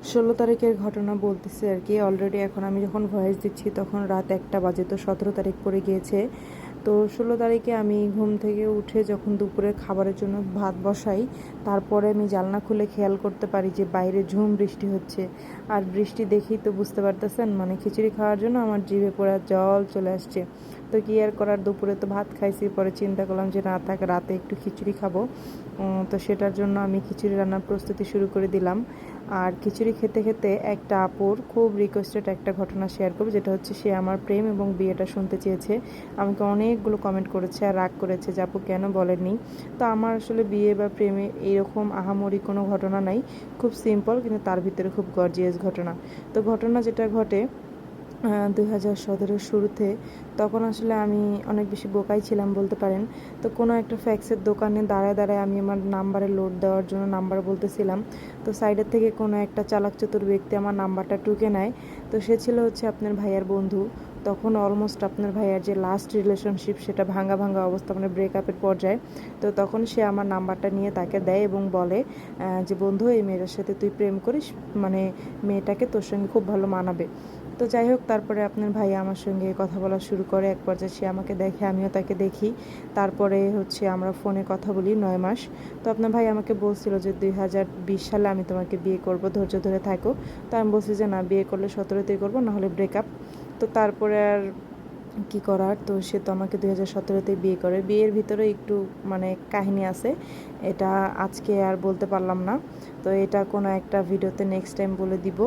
16 তারিখের ঘটনা বলতেছি আর কি। অলরেডি এখন আমি যখন ভয়েস দিচ্ছি তখন রাত 1টা বাজে, তো 17 তারিখ পড়ে গিয়েছে। তো 16 তারিখে আমি ঘুম থেকে উঠে যখন দুপুরের খাবারের জন্য ভাত বসাই, তারপরে আমি জানলা খুলে খেয়াল করতে পারি যে বাইরে ঝুম বৃষ্টি হচ্ছে। আর বৃষ্টি দেখেই তো বুঝতে পারতেছেন, মানে খিচুড়ি খাওয়ার জন্য আমার জিভে পোড়া জল চলে আসছে। তো কি আর করার, দুপুরে তো ভাত খাইছি, পরে চিন্তা করলাম যে না থাক, রাতে একটু খিচুড়ি খাবো। তো সেটার জন্য আমি খিচুড়ি রান্নার প্রস্তুতি শুরু করে দিলাম। আর খিচুড়ি খেতে খেতে একটা আপুর খুব রিকোয়েস্টেড একটা ঘটনা শেয়ার করবো, যেটা হচ্ছে সে আমার প্রেম এবং বিয়েটা শুনতে চেয়েছে। আমাকে অনেকগুলো কমেন্ট করেছে আর রাগ করেছে যে আপু কেন বলেননি। তো আমার আসলে বিয়ে বা প্রেমে এইরকম আহামরি কোনো ঘটনা নাই, খুব সিম্পল, কিন্তু তার ভিতরে খুব গর্জিয়াস ঘটনা। তো ঘটনা যেটা ঘটে 2017 শুরুতে, তখন আসলে আমি অনেক বেশি বোকাই ছিলাম বলতে পারেন। তো কোনো একটা ফ্যাক্সের দোকানে দাঁড়ায় দাঁড়ায় আমি আমার নাম্বারে লোড দেওয়ার জন্য নাম্বার বলতেছিলাম। তো সাইডের থেকে কোনো একটা চালাক চতুর ব্যক্তি আমার নাম্বারটা টুকে নেয়। তো সে ছিল হচ্ছে আপনার ভাইয়ার বন্ধু। তখন অলমোস্ট আপনার ভাইয়ার যে লাস্ট রিলেশনশিপ সেটা ভাঙা ভাঙা অবস্থা, মানে ব্রেকআপের পর্যায়ে। তো তখন সে আমার নাম্বারটা নিয়ে তাকে দেয় এবং বলে যে বন্ধু, এই মেয়েটার সাথে তুই প্রেম করিস, মানে মেয়েটাকে তোর সঙ্গে খুব ভালো মানাবে। তো যাই হোক, তারপরে আপনার ভাই আমার সঙ্গে কথা বলা শুরু করে। এক পর্যায়ে সে আমাকে দেখে, আমিও তাকে দেখি। তারপরে হচ্ছে আমরা ফোনে কথা বলি 9 মাস। তো আপনার ভাই আমাকে বলছিল যে 2020 সালে আমি তোমাকে বিয়ে করব, ধৈর্য ধরে থাকো। তো আমি বলছি যে না, বিয়ে করলে 17তেই করবো, নাহলে ব্রেকআপ। তো তারপরে আর কি করার, তো সে তো আমাকে 2017তেই বিয়ে করে। বিয়ের ভিতরে একটু মানে কাহিনী আছে, এটা আজকে আর বলতে পারলাম না। তো এটা কোনো একটা ভিডিওতে নেক্সট টাইম বলে দিব।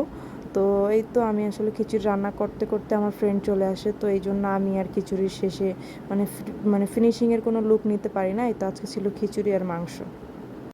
তো এই তো আমি আসলে খিচুড়ি রান্না করতে করতে আমার ফ্রেন্ড চলে আসে, তো এই জন্য আমি আর খিচুড়ির শেষে মানে ফিনিশিংয়ের কোনো লুক নিতে পারি না। এই তো আজকে ছিল খিচুড়ি আর মাংস।